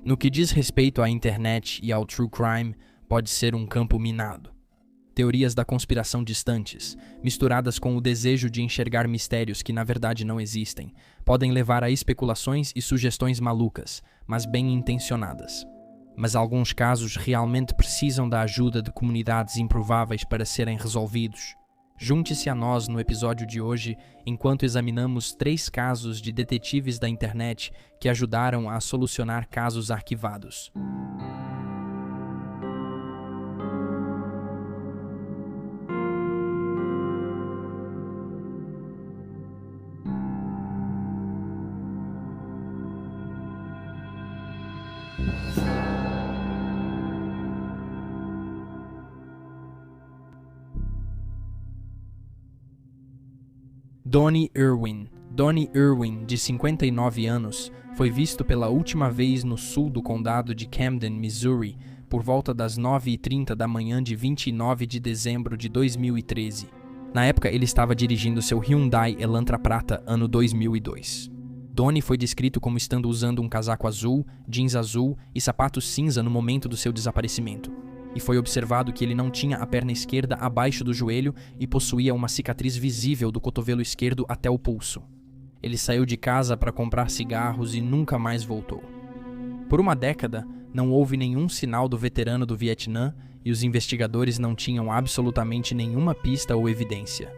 No que diz respeito à internet e ao true crime, pode ser um campo minado. Teorias da conspiração distantes, misturadas com o desejo de enxergar mistérios que na verdade não existem, podem levar a especulações e sugestões malucas, mas bem intencionadas. Mas alguns casos realmente precisam da ajuda de comunidades improváveis para serem resolvidos. Junte-se a nós no episódio de hoje, enquanto examinamos 3 casos de detetives da internet que ajudaram a solucionar casos arquivados. Donnie Irwin. Donnie Irwin, de 59 anos, foi visto pela última vez no sul do condado de Camden, Missouri, por volta das 9h30 da manhã de 29 de dezembro de 2013. Na época, ele estava dirigindo seu Hyundai Elantra Prata, ano 2002. Donnie foi descrito como estando usando um casaco azul, jeans azul e sapatos cinza no momento do seu desaparecimento. E foi observado que ele não tinha a perna esquerda abaixo do joelho e possuía uma cicatriz visível do cotovelo esquerdo até o pulso. Ele saiu de casa para comprar cigarros e nunca mais voltou. Por uma década, não houve nenhum sinal do veterano do Vietnã e os investigadores não tinham absolutamente nenhuma pista ou evidência.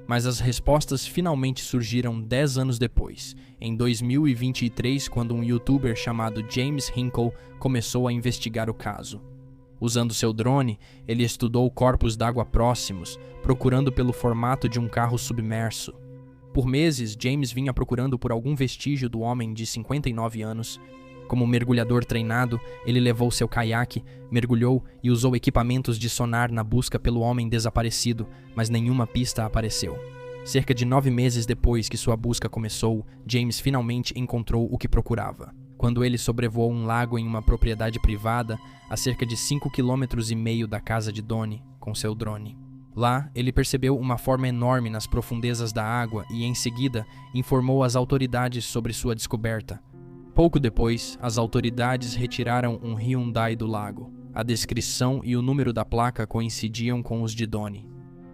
Mas as respostas finalmente surgiram 10 anos depois, em 2023, quando um youtuber chamado James Hinkle começou a investigar o caso. Usando seu drone, ele estudou corpos d'água próximos, procurando pelo formato de um carro submerso. Por meses, James vinha procurando por algum vestígio do homem de 59 anos. Como mergulhador treinado, ele levou seu caiaque, mergulhou e usou equipamentos de sonar na busca pelo homem desaparecido, mas nenhuma pista apareceu. Cerca de 9 meses depois que sua busca começou, James finalmente encontrou o que procurava. Quando ele sobrevoou um lago em uma propriedade privada, a cerca de 5,5 km da casa de Donnie, com seu drone. Lá, ele percebeu uma forma enorme nas profundezas da água e, em seguida, informou as autoridades sobre sua descoberta. Pouco depois, as autoridades retiraram um Hyundai do lago. A descrição e o número da placa coincidiam com os de Donnie.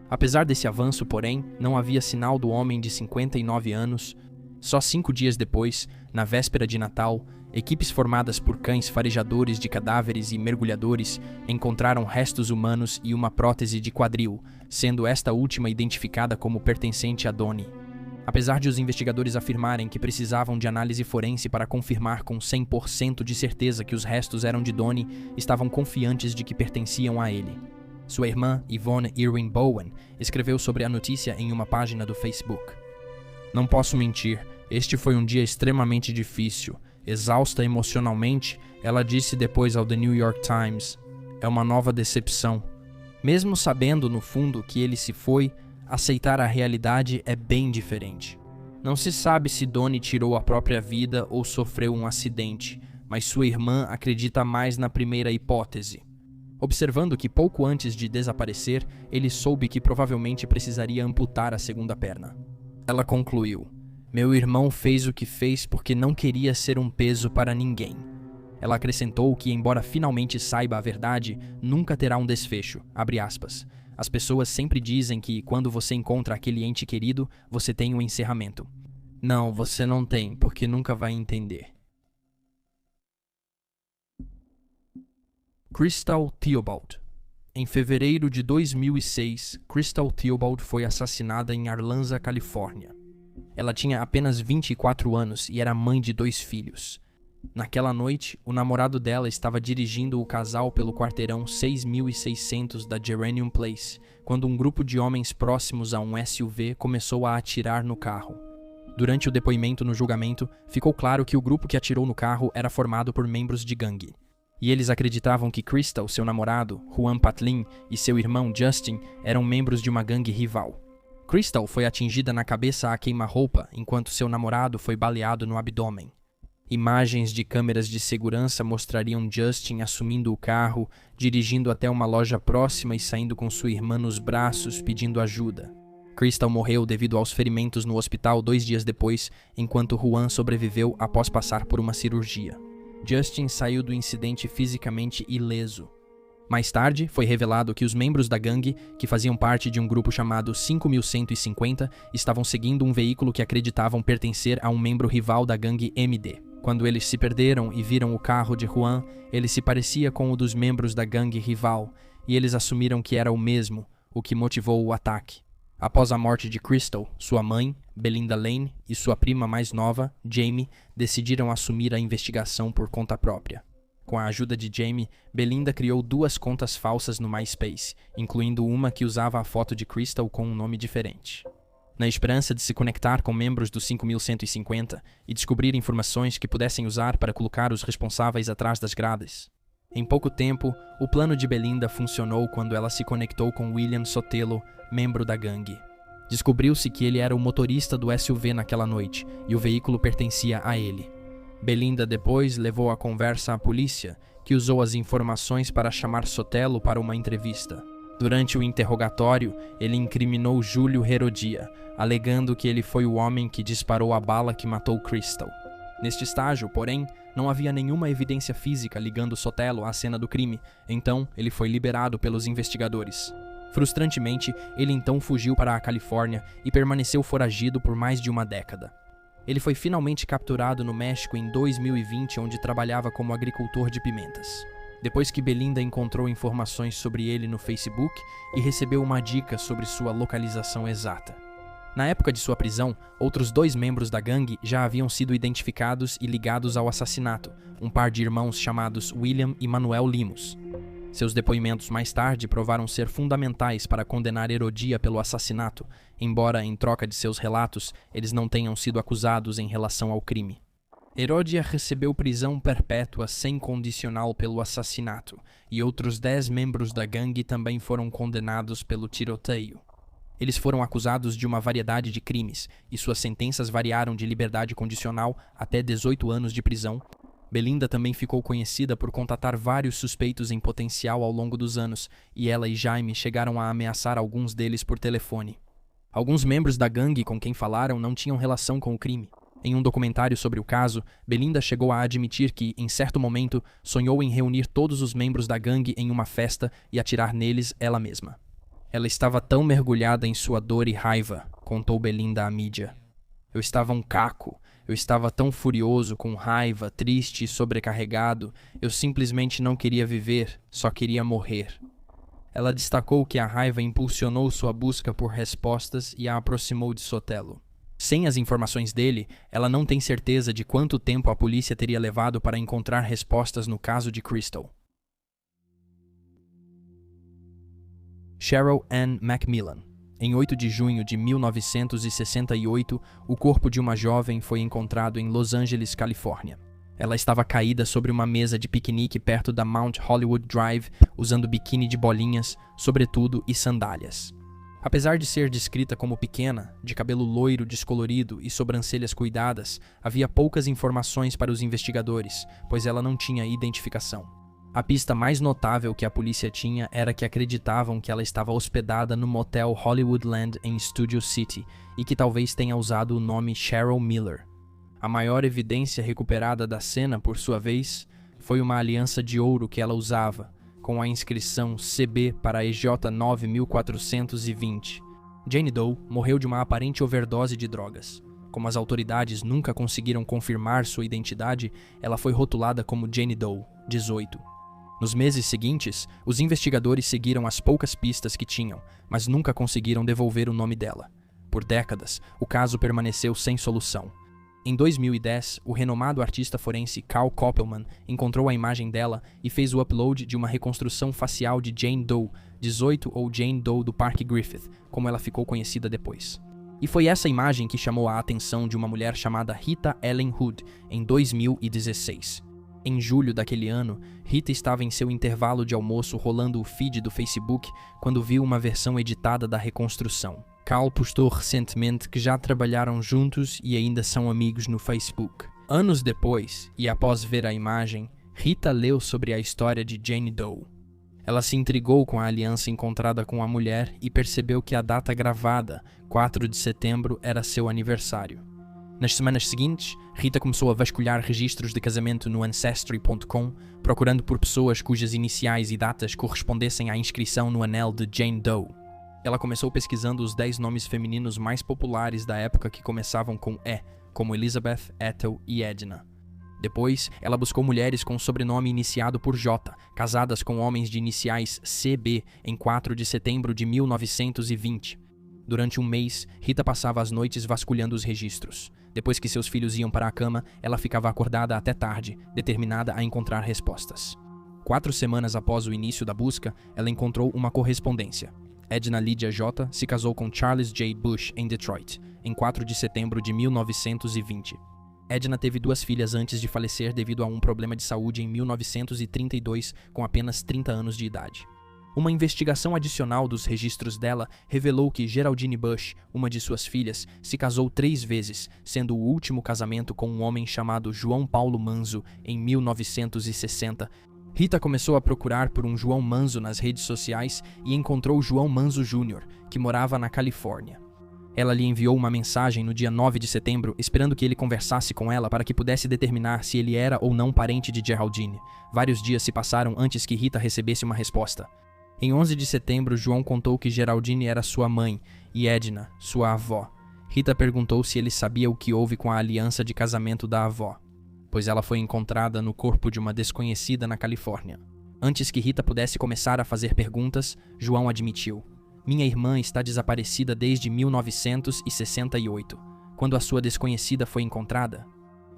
Apesar desse avanço, porém, não havia sinal do homem de 59 anos. Só 5 dias depois, na véspera de Natal, equipes formadas por cães farejadores de cadáveres e mergulhadores encontraram restos humanos e uma prótese de quadril, sendo esta última identificada como pertencente a Donnie. Apesar de os investigadores afirmarem que precisavam de análise forense para confirmar com 100% de certeza que os restos eram de Donnie, estavam confiantes de que pertenciam a ele. Sua irmã, Yvonne Irwin Bowen, escreveu sobre a notícia em uma página do Facebook. Não posso mentir, este foi um dia extremamente difícil. Exausta emocionalmente, ela disse depois ao The New York Times: "É uma nova decepção." Mesmo sabendo no fundo que ele se foi, aceitar a realidade é bem diferente. Não se sabe se Donnie tirou a própria vida ou sofreu um acidente, mas sua irmã acredita mais na primeira hipótese. Observando que pouco antes de desaparecer, ele soube que provavelmente precisaria amputar a segunda perna. Ela concluiu: "Meu irmão fez o que fez porque não queria ser um peso para ninguém." Ela acrescentou que, embora finalmente saiba a verdade, nunca terá um desfecho, abre aspas. As pessoas sempre dizem que, quando você encontra aquele ente querido, você tem um encerramento. Não, você não tem, porque nunca vai entender. Crystal Theobald. Em fevereiro de 2006, Crystal Theobald foi assassinada em Arlanza, Califórnia. Ela tinha apenas 24 anos e era mãe de 2 filhos. Naquela noite, o namorado dela estava dirigindo o casal pelo quarteirão 6600 da Geranium Place, quando um grupo de homens próximos a um SUV começou a atirar no carro. Durante o depoimento no julgamento, ficou claro que o grupo que atirou no carro era formado por membros de gangue. E eles acreditavam que Crystal, seu namorado, Juan Patlin, e seu irmão Justin eram membros de uma gangue rival. Crystal foi atingida na cabeça a queima-roupa, enquanto seu namorado foi baleado no abdômen. Imagens de câmeras de segurança mostrariam Justin assumindo o carro, dirigindo até uma loja próxima e saindo com sua irmã nos braços pedindo ajuda. Crystal morreu devido aos ferimentos no hospital 2 dias depois, enquanto Juan sobreviveu após passar por uma cirurgia. Justin saiu do incidente fisicamente ileso. Mais tarde, foi revelado que os membros da gangue, que faziam parte de um grupo chamado 5150, estavam seguindo um veículo que acreditavam pertencer a um membro rival da gangue MD. Quando eles se perderam e viram o carro de Juan, ele se parecia com o dos membros da gangue rival, e eles assumiram que era o mesmo, o que motivou o ataque. Após a morte de Crystal, sua mãe, Belinda Lane, e sua prima mais nova, Jamie, decidiram assumir a investigação por conta própria. Com a ajuda de Jamie, Belinda criou 2 contas falsas no MySpace, incluindo uma que usava a foto de Crystal com um nome diferente. Na esperança de se conectar com membros do 5150 e descobrir informações que pudessem usar para colocar os responsáveis atrás das grades. Em pouco tempo, o plano de Belinda funcionou quando ela se conectou com William Sotelo, membro da gangue. Descobriu-se que ele era o motorista do SUV naquela noite e o veículo pertencia a ele. Belinda depois levou a conversa à polícia, que usou as informações para chamar Sotelo para uma entrevista. Durante o interrogatório, ele incriminou Júlio Herodia, alegando que ele foi o homem que disparou a bala que matou Crystal. Neste estágio, porém, não havia nenhuma evidência física ligando Sotelo à cena do crime, então ele foi liberado pelos investigadores. Frustrantemente, ele então fugiu para a Califórnia e permaneceu foragido por mais de uma década. Ele foi finalmente capturado no México em 2020, onde trabalhava como agricultor de pimentas. Depois que Belinda encontrou informações sobre ele no Facebook e recebeu uma dica sobre sua localização exata. Na época de sua prisão, outros 2 membros da gangue já haviam sido identificados e ligados ao assassinato, um par de irmãos chamados William e Manuel Limos. Seus depoimentos mais tarde provaram ser fundamentais para condenar Herodia pelo assassinato, embora, em troca de seus relatos, eles não tenham sido acusados em relação ao crime. Herodia recebeu prisão perpétua sem condicional pelo assassinato, e outros 10 membros da gangue também foram condenados pelo tiroteio. Eles foram acusados de uma variedade de crimes, e suas sentenças variaram de liberdade condicional até 18 anos de prisão. Belinda também ficou conhecida por contatar vários suspeitos em potencial ao longo dos anos, e ela e Jaime chegaram a ameaçar alguns deles por telefone. Alguns membros da gangue com quem falaram não tinham relação com o crime. Em um documentário sobre o caso, Belinda chegou a admitir que, em certo momento, sonhou em reunir todos os membros da gangue em uma festa e atirar neles ela mesma. Ela estava tão mergulhada em sua dor e raiva, contou Belinda à mídia. Eu estava um caco. Eu estava tão furioso, com raiva, triste e sobrecarregado. Eu simplesmente não queria viver, só queria morrer. Ela destacou que a raiva impulsionou sua busca por respostas e a aproximou de Sotelo. Sem as informações dele, ela não tem certeza de quanto tempo a polícia teria levado para encontrar respostas no caso de Crystal. Cheryl Ann Macmillan. Em 8 de junho de 1968, o corpo de uma jovem foi encontrado em Los Angeles, Califórnia. Ela estava caída sobre uma mesa de piquenique perto da Mount Hollywood Drive, usando biquíni de bolinhas, sobretudo e sandálias. Apesar de ser descrita como pequena, de cabelo loiro descolorido e sobrancelhas cuidadas, havia poucas informações para os investigadores, pois ela não tinha identificação. A pista mais notável que a polícia tinha era que acreditavam que ela estava hospedada no motel Hollywoodland em Studio City e que talvez tenha usado o nome Cheryl Miller. A maior evidência recuperada da cena, por sua vez, foi uma aliança de ouro que ela usava, com a inscrição CB para EJ 9420. Jane Doe morreu de uma aparente overdose de drogas. Como as autoridades nunca conseguiram confirmar sua identidade, ela foi rotulada como Jane Doe, 18. Nos meses seguintes, os investigadores seguiram as poucas pistas que tinham, mas nunca conseguiram devolver o nome dela. Por décadas, o caso permaneceu sem solução. Em 2010, o renomado artista forense Carl Koppelman encontrou a imagem dela e fez o upload de uma reconstrução facial de Jane Doe, 18 ou Jane Doe do Parque Griffith, como ela ficou conhecida depois. E foi essa imagem que chamou a atenção de uma mulher chamada Rita Ellen Hood, em 2016. Em julho daquele ano, Rita estava em seu intervalo de almoço rolando o feed do Facebook quando viu uma versão editada da reconstrução. Carl postou recentemente que já trabalharam juntos e ainda são amigos no Facebook. Anos depois, e após ver a imagem, Rita leu sobre a história de Jane Doe. Ela se intrigou com a aliança encontrada com a mulher e percebeu que a data gravada, 4 de setembro, era seu aniversário. Nas semanas seguintes, Rita começou a vasculhar registros de casamento no Ancestry.com, procurando por pessoas cujas iniciais e datas correspondessem à inscrição no anel de Jane Doe. Ela começou pesquisando os 10 nomes femininos mais populares da época que começavam com E, como Elizabeth, Ethel e Edna. Depois, ela buscou mulheres com sobrenome iniciado por J, casadas com homens de iniciais CB em 4 de setembro de 1920. Durante um mês, Rita passava as noites vasculhando os registros. Depois que seus filhos iam para a cama, ela ficava acordada até tarde, determinada a encontrar respostas. 4 semanas após o início da busca, ela encontrou uma correspondência. Edna Lydia J. se casou com Charles J. Bush em Detroit, em 4 de setembro de 1920. Edna teve 2 filhas antes de falecer devido a um problema de saúde em 1932, com apenas 30 anos de idade. Uma investigação adicional dos registros dela revelou que Geraldine Bush, uma de suas filhas, se casou 3 vezes, sendo o último casamento com um homem chamado João Paulo Manzo em 1960. Rita começou a procurar por um João Manzo nas redes sociais e encontrou João Manzo Jr., que morava na Califórnia. Ela lhe enviou uma mensagem no dia 9 de setembro, esperando que ele conversasse com ela para que pudesse determinar se ele era ou não parente de Geraldine. Vários dias se passaram antes que Rita recebesse uma resposta. Em 11 de setembro, João contou que Geraldine era sua mãe e Edna, sua avó. Rita perguntou se ele sabia o que houve com a aliança de casamento da avó, pois ela foi encontrada no corpo de uma desconhecida na Califórnia. Antes que Rita pudesse começar a fazer perguntas, João admitiu: "Minha irmã está desaparecida desde 1968, quando a sua desconhecida foi encontrada."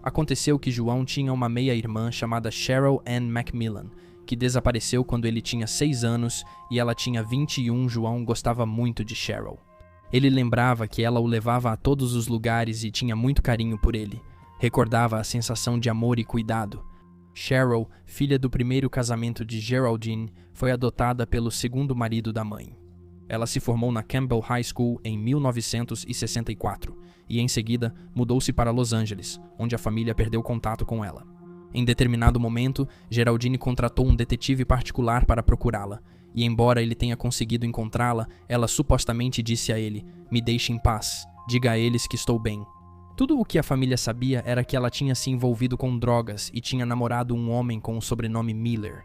Aconteceu que João tinha uma meia-irmã chamada Cheryl Ann Macmillan, que desapareceu quando ele tinha 6 anos e ela tinha 21. João gostava muito de Cheryl. Ele lembrava que ela o levava a todos os lugares e tinha muito carinho por ele. Recordava a sensação de amor e cuidado. Cheryl, filha do primeiro casamento de Geraldine, foi adotada pelo segundo marido da mãe. Ela se formou na Campbell High School em 1964 e, em seguida, mudou-se para Los Angeles, onde a família perdeu contato com ela. Em determinado momento, Geraldine contratou um detetive particular para procurá-la, e embora ele tenha conseguido encontrá-la, ela supostamente disse a ele: "Me deixe em paz, diga a eles que estou bem." Tudo o que a família sabia era que ela tinha se envolvido com drogas e tinha namorado um homem com o sobrenome Miller.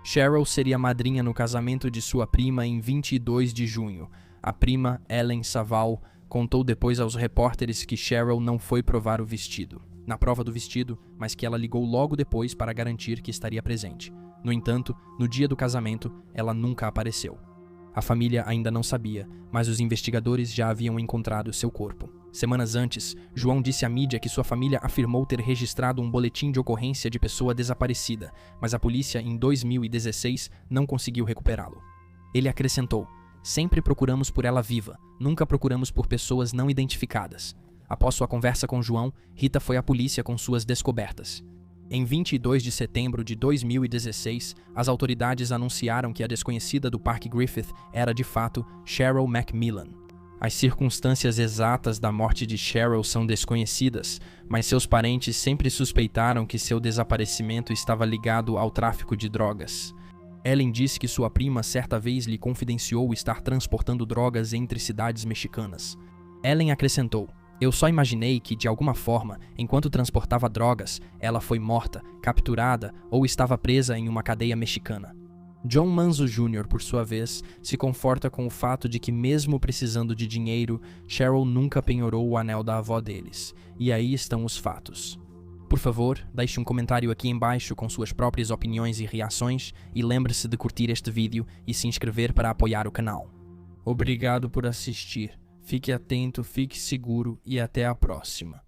Cheryl seria madrinha no casamento de sua prima em 22 de junho. A prima, Ellen Saval, contou depois aos repórteres que Cheryl não foi provar o vestido. Na prova do vestido, mas que ela ligou logo depois para garantir que estaria presente. No entanto, no dia do casamento, ela nunca apareceu. A família ainda não sabia, mas os investigadores já haviam encontrado seu corpo. Semanas antes, João disse à mídia que sua família afirmou ter registrado um boletim de ocorrência de pessoa desaparecida, mas a polícia, em 2016, não conseguiu recuperá-lo. Ele acrescentou: "Sempre procuramos por ela viva, nunca procuramos por pessoas não identificadas." Após sua conversa com João, Rita foi à polícia com suas descobertas. Em 22 de setembro de 2016, as autoridades anunciaram que a desconhecida do Parque Griffith era, de fato, Cheryl Macmillan. As circunstâncias exatas da morte de Cheryl são desconhecidas, mas seus parentes sempre suspeitaram que seu desaparecimento estava ligado ao tráfico de drogas. Ellen disse que sua prima certa vez lhe confidenciou estar transportando drogas entre cidades mexicanas. Ellen acrescentou: "Eu só imaginei que, de alguma forma, enquanto transportava drogas, ela foi morta, capturada ou estava presa em uma cadeia mexicana." John Manzo Jr., por sua vez, se conforta com o fato de que, mesmo precisando de dinheiro, Cheryl nunca penhorou o anel da avó deles. E aí estão os fatos. Por favor, deixe um comentário aqui embaixo com suas próprias opiniões e reações, e lembre-se de curtir este vídeo e se inscrever para apoiar o canal. Obrigado por assistir. Fique atento, fique seguro e até a próxima.